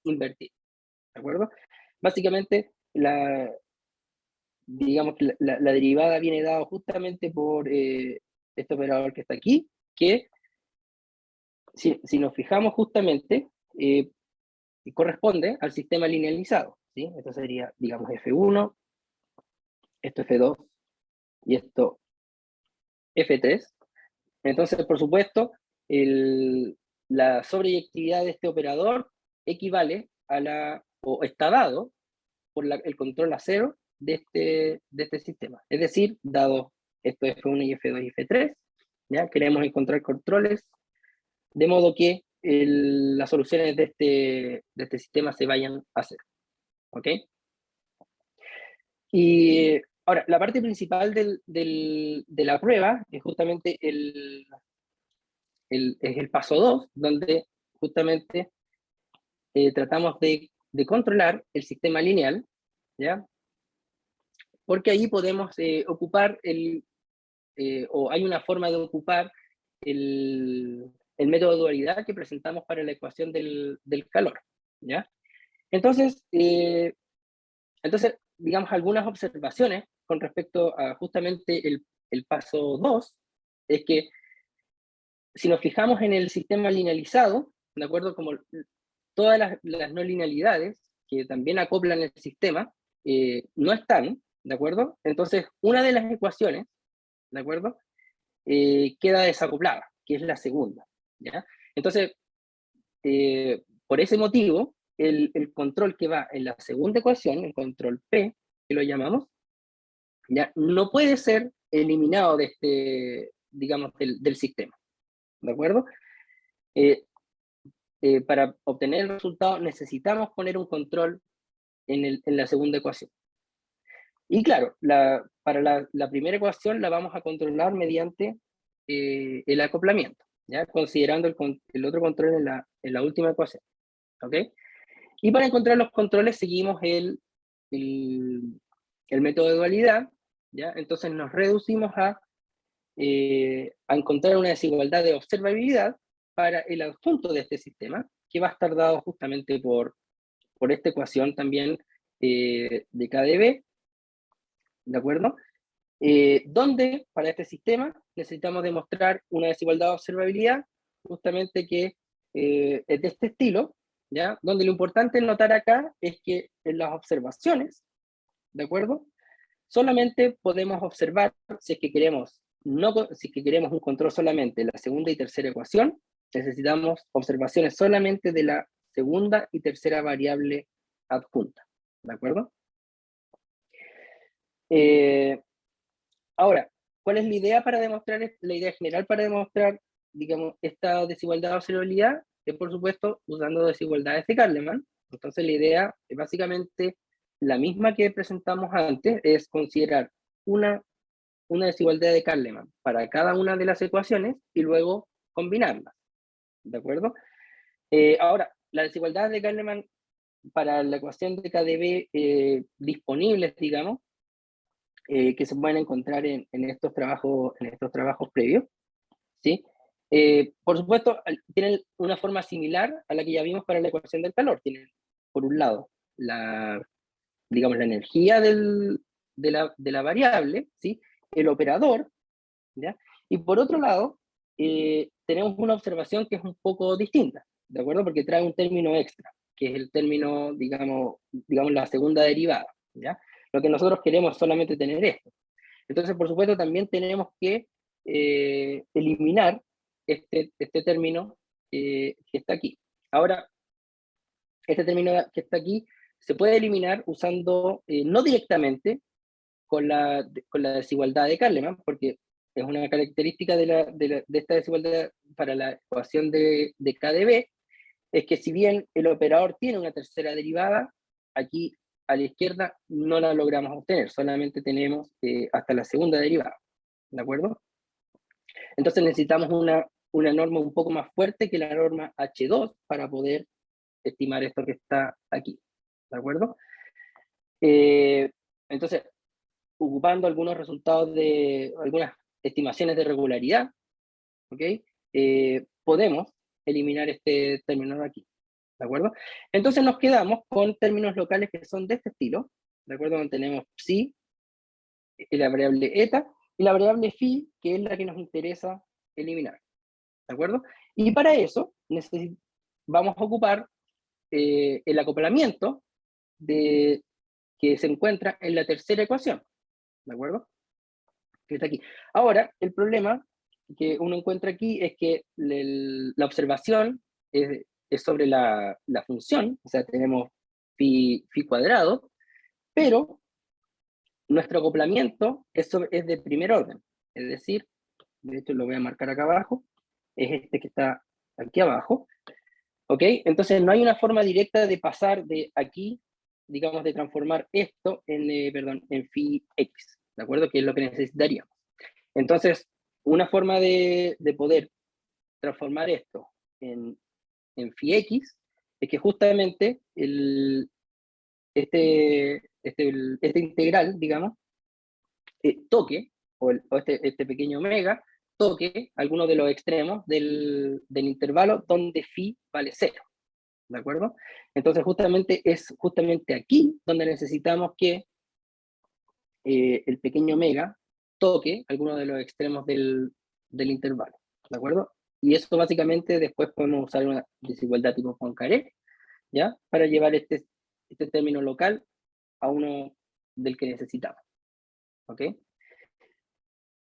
invertir, ¿de acuerdo? Básicamente, digamos que la derivada viene dada justamente por este operador que está aquí, que si nos fijamos justamente, corresponde al sistema linealizado, ¿sí? Esto sería, digamos, F1, esto F2 y esto F3. Entonces, por supuesto, la sobreyectividad de este operador equivale o está dado por el control a cero de este sistema. Es decir, dado esto F1 y F2 y F3, ¿ya? Queremos encontrar controles de modo que las soluciones de este sistema se vayan a cero, ¿ok? Y ahora, la parte principal de la prueba es justamente es el paso 2, donde justamente tratamos de controlar el sistema lineal, ¿ya? Porque ahí podemos ocupar o hay una forma de ocupar el método de dualidad que presentamos para la ecuación del calor, ¿ya? Entonces, digamos, algunas observaciones con respecto a justamente el paso 2, es que si nos fijamos en el sistema linealizado, ¿de acuerdo? Como todas las no linealidades que también acoplan el sistema no están, ¿de acuerdo? Entonces, una de las ecuaciones, ¿de acuerdo? Queda desacoplada, que es la segunda, ¿ya? Entonces, por ese motivo, el control que va en la segunda ecuación, el control P, que lo llamamos, ya no puede ser eliminado de digamos, del sistema, ¿de acuerdo? Para obtener el resultado necesitamos poner un control en la segunda ecuación. Y claro, para la primera ecuación la vamos a controlar mediante el acoplamiento, ¿ya? Considerando el otro control en la última ecuación, ¿ok? Y para encontrar los controles seguimos el método de dualidad, ¿ya? Entonces nos reducimos a encontrar una desigualdad de observabilidad para el adjunto de este sistema, que va a estar dado justamente por esta ecuación también de KdB, ¿de acuerdo? Donde para este sistema necesitamos demostrar una desigualdad de observabilidad, justamente que es de este estilo, ¿ya? Donde lo importante notar acá es que en las observaciones, ¿de acuerdo? Solamente podemos observar si es que queremos un control solamente en la segunda y tercera ecuación, necesitamos observaciones solamente de la segunda y tercera variable adjunta, ¿de acuerdo? Ahora, ¿cuál es la idea para demostrar, la idea general para demostrar, digamos, esta desigualdad de observabilidad? Es, por supuesto, usando desigualdades de Kahneman. Entonces, la idea es básicamente la misma que presentamos antes, es considerar una desigualdad de Kahneman para cada una de las ecuaciones y luego combinarlas, ¿de acuerdo? Ahora, la desigualdad de Kahneman para la ecuación de KDB disponibles, digamos, que se pueden encontrar en estos trabajos previos, ¿sí? Por supuesto, tienen una forma similar a la que ya vimos para la ecuación del calor. Tienen, por un lado, digamos, la energía de la variable, ¿sí? El operador, ¿ya? Y por otro lado, tenemos una observación que es un poco distinta, ¿de acuerdo? Porque trae un término extra, que es el término, digamos la segunda derivada, ¿ya? Lo que nosotros queremos es solamente tener esto. Entonces, por supuesto, también tenemos que eliminar este término que está aquí. Ahora, este término que está aquí se puede eliminar usando, no directamente, con la desigualdad de Kahneman, porque es una característica de esta desigualdad para la ecuación de KdB, es que si bien el operador tiene una tercera derivada, aquí a la izquierda no la logramos obtener, solamente tenemos hasta la segunda derivada, ¿de acuerdo? Entonces necesitamos una norma un poco más fuerte que la norma H2 para poder estimar esto que está aquí, ¿de acuerdo? Entonces, ocupando algunos resultados de algunas estimaciones de regularidad, ¿ok? Podemos eliminar este término de aquí, ¿de acuerdo? Entonces nos quedamos con términos locales que son de este estilo, ¿de acuerdo? Donde tenemos psi, la variable eta, y la variable phi, que es la que nos interesa eliminar, ¿de acuerdo? Y para eso vamos a ocupar el acoplamiento que se encuentra en la tercera ecuación, ¿de acuerdo? Que está aquí. Ahora, el problema que uno encuentra aquí es que la observación es sobre la función, o sea, tenemos phi cuadrado, pero nuestro acoplamiento es de primer orden, es decir, de hecho lo voy a marcar acá abajo, es este que está aquí abajo, ¿ok? Entonces no hay una forma directa de pasar de aquí, digamos, de transformar esto en phi x, ¿de acuerdo? Que es lo que necesitaríamos. Entonces, una forma de poder transformar esto en phi x es que justamente este integral, digamos, toque, o este pequeño omega, toque alguno de los extremos del intervalo donde phi vale 0, ¿de acuerdo? Entonces es justamente aquí donde necesitamos que el pequeño omega toque alguno de los extremos del intervalo, ¿de acuerdo? Y eso básicamente después podemos usar una desigualdad tipo Poincaré, ¿ya? Para llevar este término local a uno del que necesitamos, ¿ok?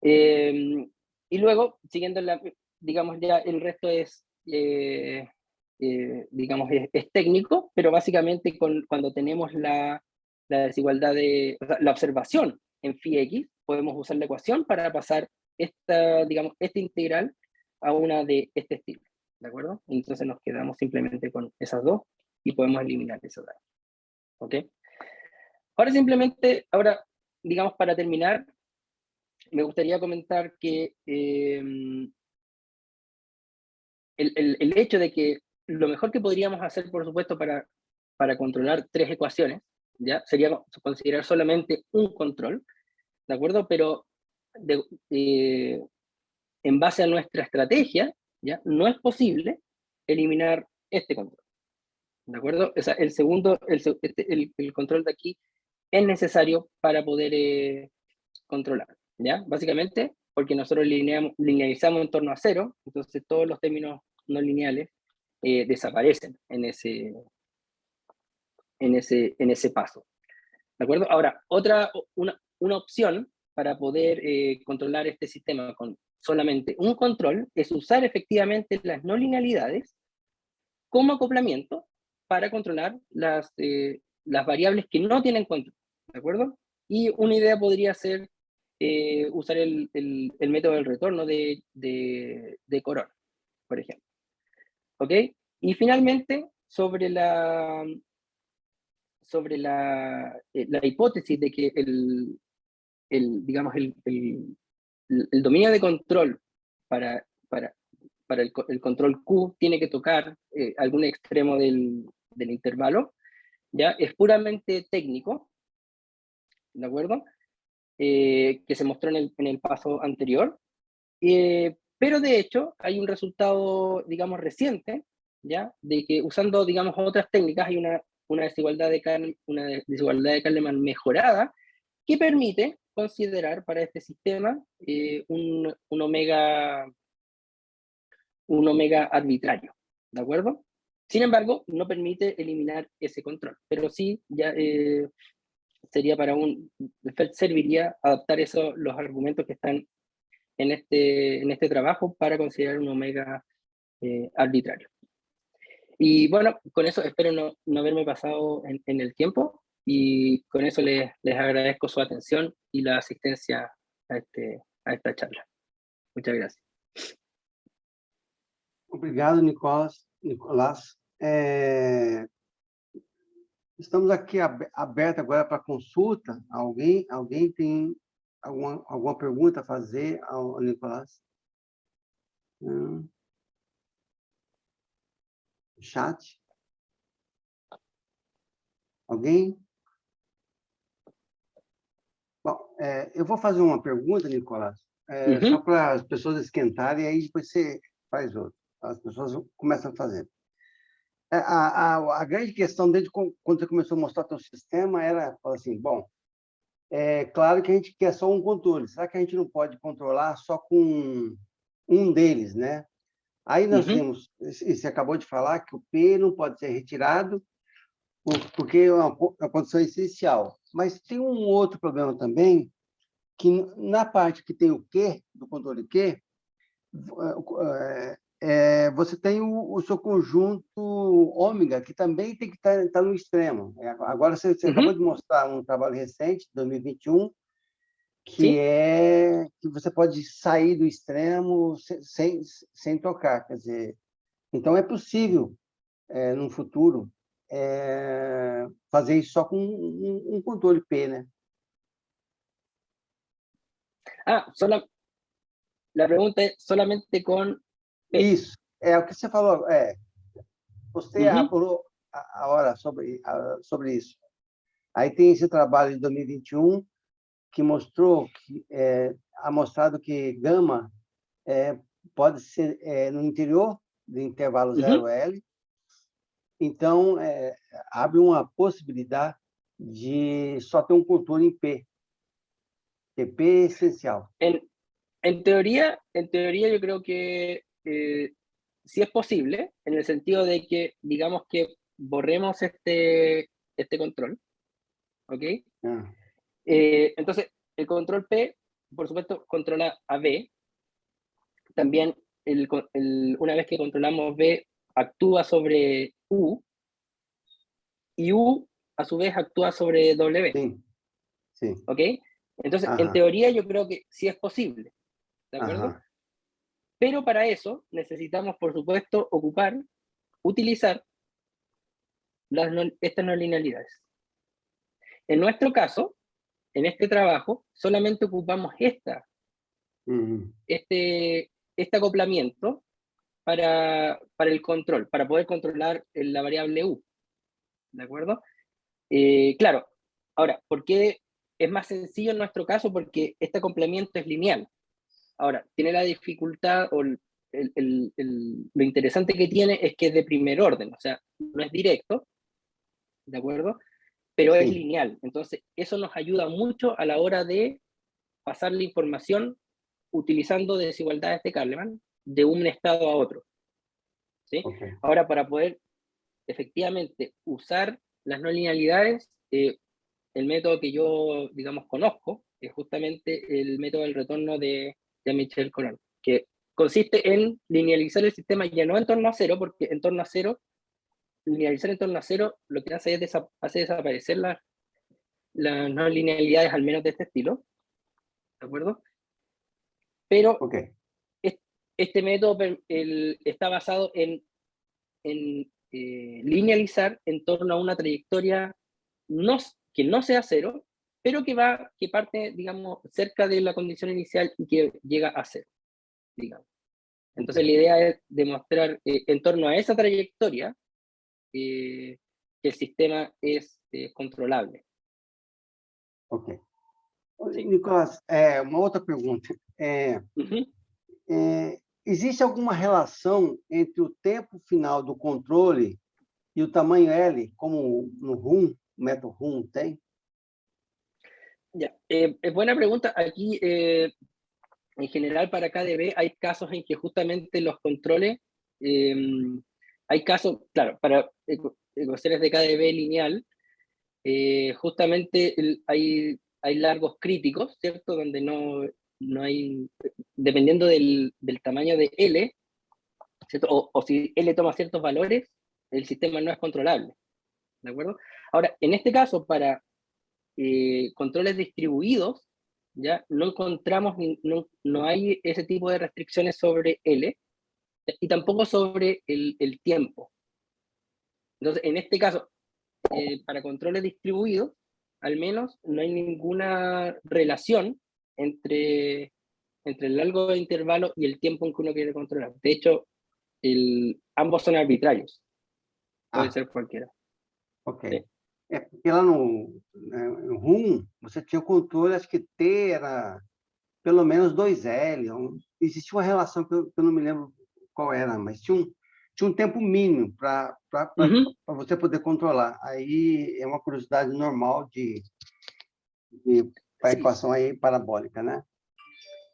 Y luego, siguiendo digamos ya el resto es, digamos, es técnico, pero básicamente cuando tenemos la desigualdad o sea, la observación en phi x, podemos usar la ecuación para pasar digamos, este integral a una de este estilo, ¿de acuerdo? Entonces nos quedamos simplemente con esas dos y podemos eliminar esas dos, ¿ok? Ahora, digamos, para terminar, me gustaría comentar que el hecho de que lo mejor que podríamos hacer, por supuesto, para controlar tres ecuaciones, ¿ya? Sería considerar solamente un control, ¿de acuerdo? Pero en base a nuestra estrategia, ¿ya? No es posible eliminar este control, ¿de acuerdo? O sea, el control de aquí es necesario para poder controlar, ¿ya? Básicamente, porque nosotros linealizamos en torno a 0, entonces todos los términos no lineales desaparecen en ese paso, ¿de acuerdo? Ahora, una opción para poder controlar este sistema solamente un control es usar efectivamente las no linealidades como acoplamiento para controlar las variables que no tienen control, ¿de acuerdo? Y una idea podría ser usar el método del retorno de Corona, por ejemplo. ¿Ok? Y finalmente, sobre la hipótesis de que digamos, el dominio de control para el control Q tiene que tocar algún extremo del intervalo, ¿ya? Es puramente técnico, ¿de acuerdo? Que se mostró en el paso anterior, pero de hecho hay un resultado, digamos, reciente, ¿ya? De que usando, digamos, otras técnicas hay una desigualdad de Kahneman mejorada que permite considerar para este sistema un omega arbitrario, ¿de acuerdo? Sin embargo, no permite eliminar ese control, pero sí ya sería serviría adaptar los argumentos que están en este trabajo para considerar un omega arbitrario. Y bueno, con eso espero no haberme pasado en el tiempo, y con eso les agradezco su atención y la asistencia a esta charla. Muchas gracias. Obrigado, Nicolás. Estamos aqui aberto agora para consulta. Alguém tem alguma pergunta a fazer ao Nicolás? Chat? Alguém? Bom, eu vou fazer uma pergunta, Nicolás, só para as pessoas esquentarem, e aí depois você faz outra. As pessoas começam a fazer. A grande questão, desde quando você começou a mostrar o seu sistema, era assim, bom, é claro que a gente quer só um controle. Será que a gente não pode controlar só com um deles, né? Aí nós temos, e você acabou de falar, que o P não pode ser retirado, porque é uma condição essencial. Mas tem um outro problema também, que na parte que tem o Q, do controle Q, você tem o seu conjunto ômega, que também tem que estar no extremo. Agora, você acabou de mostrar um trabalho recente, 2021, que é que você pode sair do extremo sem tocar. Quer dizer, então, é possível, no futuro, fazer isso só com um controle P, né? La pregunta es solamente con P. Isso, é o que você falou. Você apurou a hora sobre isso. Aí tem esse trabalho de 2021 que mostrou que ha mostrado que gama pode ser no interior do intervalo 0L. Então, abre uma possibilidade de só ter um controle em P. Que P é essencial. En teoría yo creo que sí es posible, en el sentido de que, digamos que borremos este control, ¿ok? Entonces, el control P, por supuesto, controla a B. También, una vez que controlamos B, actúa sobre U, y U, a su vez, actúa sobre W. Sí. ¿Ok? Entonces, en teoría yo creo que sí es posible, ¿de acuerdo? Pero para eso necesitamos, por supuesto, utilizar estas no linealidades. En nuestro caso, en este trabajo, solamente ocupamos este acoplamiento para el control, para poder controlar la variable U, ¿de acuerdo? Claro, ahora, ¿por qué es más sencillo en nuestro caso? Porque este acoplamiento es lineal. Ahora, tiene la dificultad, o lo interesante que tiene es que es de primer orden, o sea, no es directo, ¿de acuerdo? Pero es lineal. Entonces, eso nos ayuda mucho a la hora de pasar la información utilizando desigualdades de Kahneman de un estado a otro, ¿sí? Ahora, para poder efectivamente usar las no linealidades, el método que yo, digamos, conozco es justamente el método del retorno de Michel Coulomb. que consiste en linealizar el sistema ya no en torno a cero, porque en torno a cero, linealizar en torno a cero lo que hace es hace desaparecer las no linealidades, al menos de este estilo, ¿de acuerdo? Pero Ok. este método está basado en linealizar en torno a una trayectoria que no sea cero, pero que parte, digamos, cerca de la condición inicial y que llega a cero, digamos. Entonces la idea es demostrar en torno a esa trayectoria que el sistema es controlable. Ok. Sí. Nicolás, uma outra pergunta. Existe alguma relação entre o tempo final do controle e o tamanho L, como no RUM, o método RUM tem? Ya, es buena pregunta. Aquí, en general, para KDB hay casos en que justamente los controles, hay casos, claro, para ecuaciones de KDB lineal, justamente hay largos críticos, ¿cierto? Donde no hay, dependiendo del tamaño de L, ¿cierto? O si L toma ciertos valores, el sistema no es controlable, ¿de acuerdo? Ahora, en este caso, para controles distribuidos, ya no encontramos, no hay ese tipo de restricciones sobre L y tampoco sobre el tiempo. Entonces, en este caso, para controles distribuidos, al menos no hay ninguna relación entre el largo intervalo y el tiempo en que uno quiere controlar. De hecho, ambos son arbitrarios. Puede ser cualquiera. Ok. Sí. Porque lá no RUM, você tinha o controle, acho que T era pelo menos 2L. Existia uma relação que eu não me lembro qual era, mas tinha um tempo mínimo para você poder controlar. Aí é uma curiosidade normal para a equação aí parabólica, né?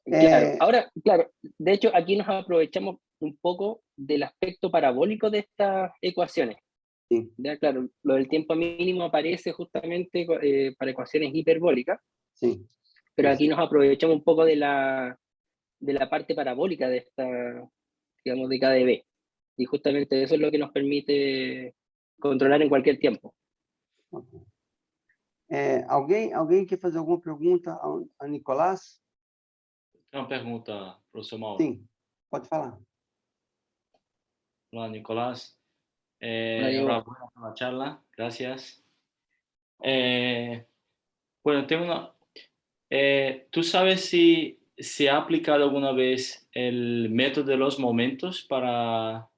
Claro, ahora, claro, de hecho aquí nos aprovechamos un poco del aspecto parabólico de estas ecuaciones. Sí. Ya, claro, lo del tiempo mínimo aparece justamente para ecuaciones hiperbólicas, Sí. pero aquí nos aprovechamos un poco de la parte parabólica de esta, digamos, de KDB. Y justamente eso es lo que nos permite controlar en cualquier tiempo. Okay. Alguém quer fazer alguma pergunta a Nicolás? Tem uma pergunta, professor Mauro. Sim, pode falar. Hola, Nicolás. Hola, Diego. Enhorabuena por la charla, gracias. Bueno, tengo una... ¿tú sabes si se ha aplicado alguna vez el método de los momentos para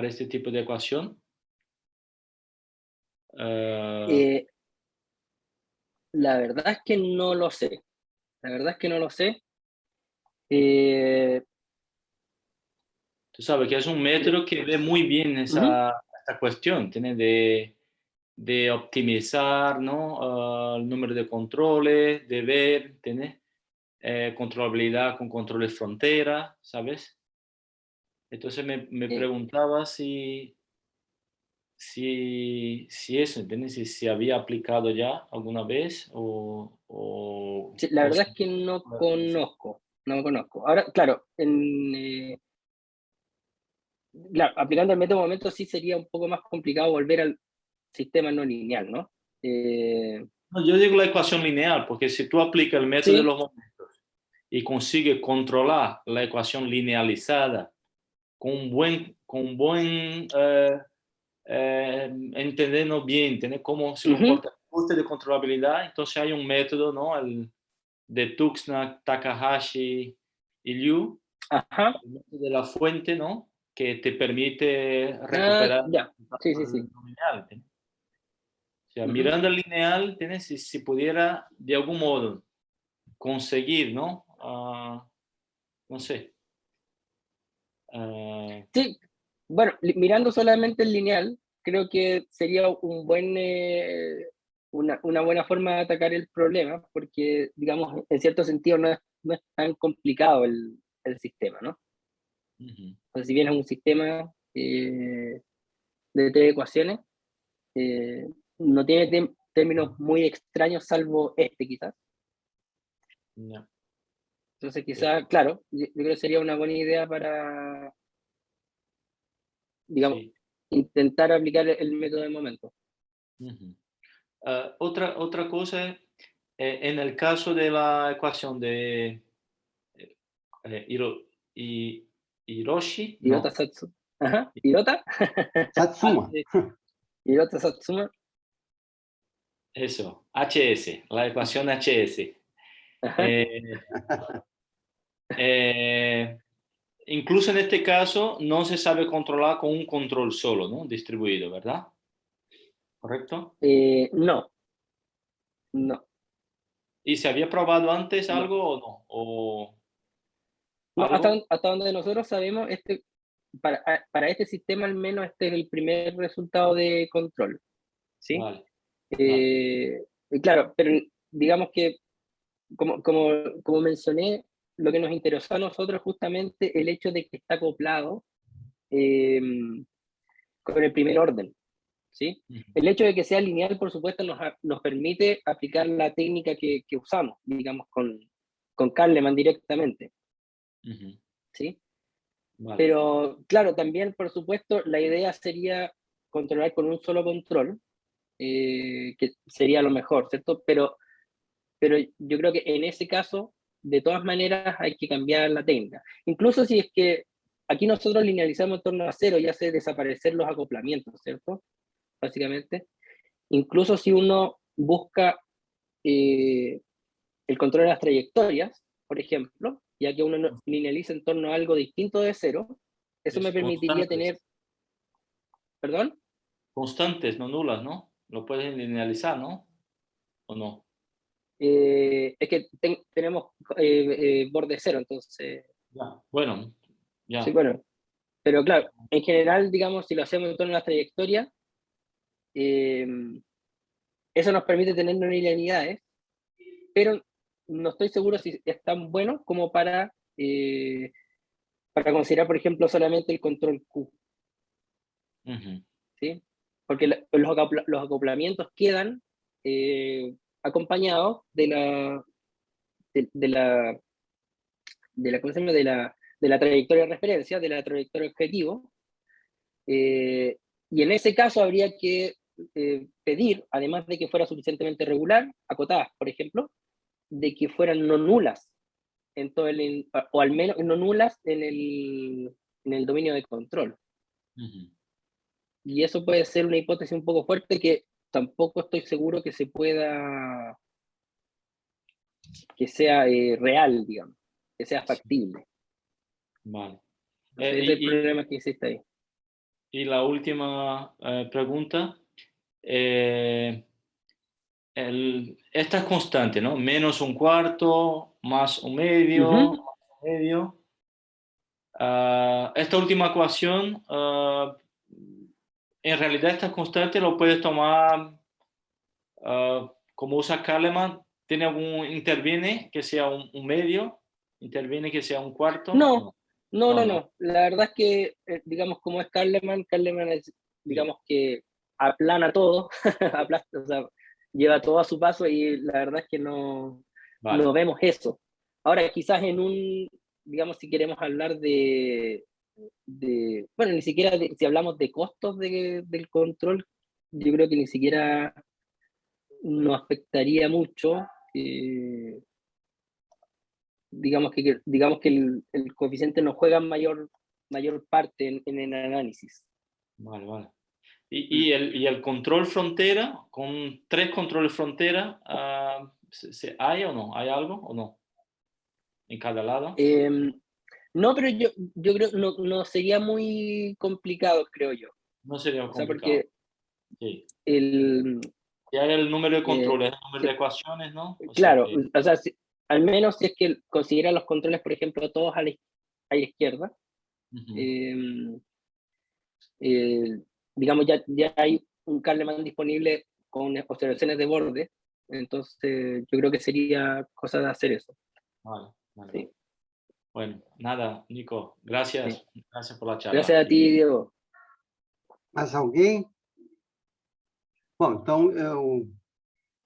este tipo de ecuación? La verdad es que no lo sé. La verdad es que no lo sé. Tú sabes que es un método que ve muy bien esta cuestión, tiene de optimizar, ¿no? El número de controles, de ver, tiene controlabilidad con controles frontera, ¿sabes? Entonces me preguntaba si eso, ¿entiendes? Si se había aplicado ya alguna vez o Sí, la verdad es que no conozco. Ahora, claro, claro, aplicando el método momento sí sería un poco más complicado volver al sistema no lineal, ¿no? No, yo digo la ecuación lineal, porque si tú aplicas el método de los momentos y consigues controlar la ecuación linealizada con un buen entendiendo bien, tener cómo se comporta el coste de controlabilidad, entonces hay un método, ¿no? El de Tuxna, Takahashi y Liu, el método de la fuente, ¿no? Que te permite recuperar Sí. el nominal. O sea, mirando el lineal, si pudiera de algún modo conseguir, ¿no? No sé. Sí, bueno, mirando solamente el lineal, creo que sería una buena forma de atacar el problema, porque, digamos, en cierto sentido no es tan complicado el sistema, ¿no? Entonces, si bien es un sistema de 3 ecuaciones, no tiene términos muy extraños, salvo este quizás. No. Entonces quizás, claro, yo creo que sería una buena idea para, digamos, Sí. intentar aplicar el método de momento. Ujú. Otra cosa es, en el caso de la ecuación de Hiroshi, Hirota no, Satsuma. Ajá, Hirota. Satsuma. Hirota Satsuma. eso, HS, la ecuación HS. Ajá. Eh, eh, incluso en este caso no se sabe controlar con un control solo, ¿no? Distribuido, ¿verdad? ¿Correcto? No, no, ¿Y se había probado antes no. algo o no? ¿O No, algo? hasta donde nosotros sabemos, para este sistema al menos este es el primer resultado de control, ¿sí? Vale, vale. Y claro, pero digamos que, como mencioné, lo que nos interesó a nosotros es justamente el hecho de que está acoplado eh, con el primer orden, ¿sí? Ujú, El hecho de que sea lineal, por supuesto, nos permite aplicar la técnica que usamos, digamos, con Kahneman directamente, ujú, ¿sí? vale. Pero claro, también, por supuesto, la idea sería controlar con un solo control, que sería lo mejor, ¿cierto? Pero yo creo que en ese caso, de todas maneras, hay que cambiar la técnica. Incluso si es que aquí nosotros linealizamos en torno a cero y hace desaparecer los acoplamientos, ¿cierto? Básicamente. Incluso si uno busca eh, el control de las trayectorias, por ejemplo, ya que uno linealiza en torno a algo distinto de cero, eso me Es permitiría tener, constantes. perdón, Constantes, no nulas, ¿no? Lo puedes linealizar, ¿no? ¿O no? es que tenemos borde cero, entonces, Ya. Bueno, sí, ya. bueno, pero claro, en general, digamos, si lo hacemos en torno a las trayectorias, eh, eso nos permite tener no linealidades, pero no estoy seguro si es tan bueno como para considerar, por ejemplo, solamente el control Q, Ujú, ¿sí? Porque los acoplamientos quedan acompañados de la, ¿cómo se llama? De la trayectoria de referencia, de la trayectoria objetivo, y en ese caso habría que pedir, además de que fuera suficientemente regular, acotadas, por ejemplo, de que fueran no nulas en todo o al menos no nulas en el dominio de control. ujú. Y eso puede ser una hipótesis un poco fuerte que tampoco estoy seguro que se pueda, que sea real, digamos, que sea Sí, factible. vale. Entonces ese es el problema que existe ahí. Y la última pregunta. eh, esta es constante, ¿no? Menos un cuarto, más un medio, Ujú. más un medio. Esta última ecuación, en realidad esta constante lo puedes tomar como usa Kahneman. ¿Tiene algún interviene que sea un medio? ¿Interviene que sea un cuarto? No, No, no, no, no, no. no. La verdad es que, digamos, como es Kahneman es, Sí, digamos que aplana todo, aplasta, o sea, lleva todo a su paso y la verdad es que no vale. vemos eso. Ahora, quizás digamos, si queremos hablar bueno, ni siquiera si hablamos de costos del control, yo creo que ni siquiera nos afectaría mucho. Digamos que el coeficiente no juega mayor parte en el análisis. Vale, vale. Mm. Y el control frontera, con tres controles frontera, ¿hay o no? ¿Hay algo o no? En cada lado. No, pero yo creo no sería muy complicado, creo yo. No sería O sea, complicado. porque Sí. el, Si hay el número de eh, controles, el número de ecuaciones, ¿no? O sea claro, que. o sea, al menos si es que considera los controles, por ejemplo, todos a la izquierda, Ujú. eh, eh, digamos, ya hay un Kahneman disponible con observaciones de borde, entonces yo creo que sería cosa de hacer eso. Vale, vale, vale. Sí, Bueno, nada, Nico, sí. gracias. Gracias por la charla. Gracias a ti, Diego. Mais alguém? Bom, então,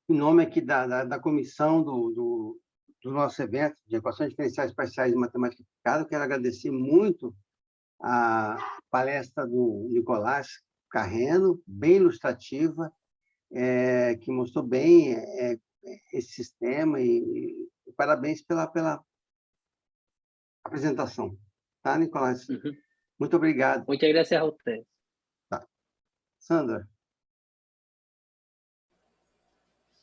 em nome aqui da comissão do do nosso evento de equações diferenciais parciais de matemática aplicada. Eu quero agradecer muito a palestra do Nicolás Carreno, bem ilustrativa, que mostrou bem esse sistema, e parabéns pela apresentação. Tá, Nicolás? Ujú. Muito obrigado. Muchas gracias a ustedes. Sandra?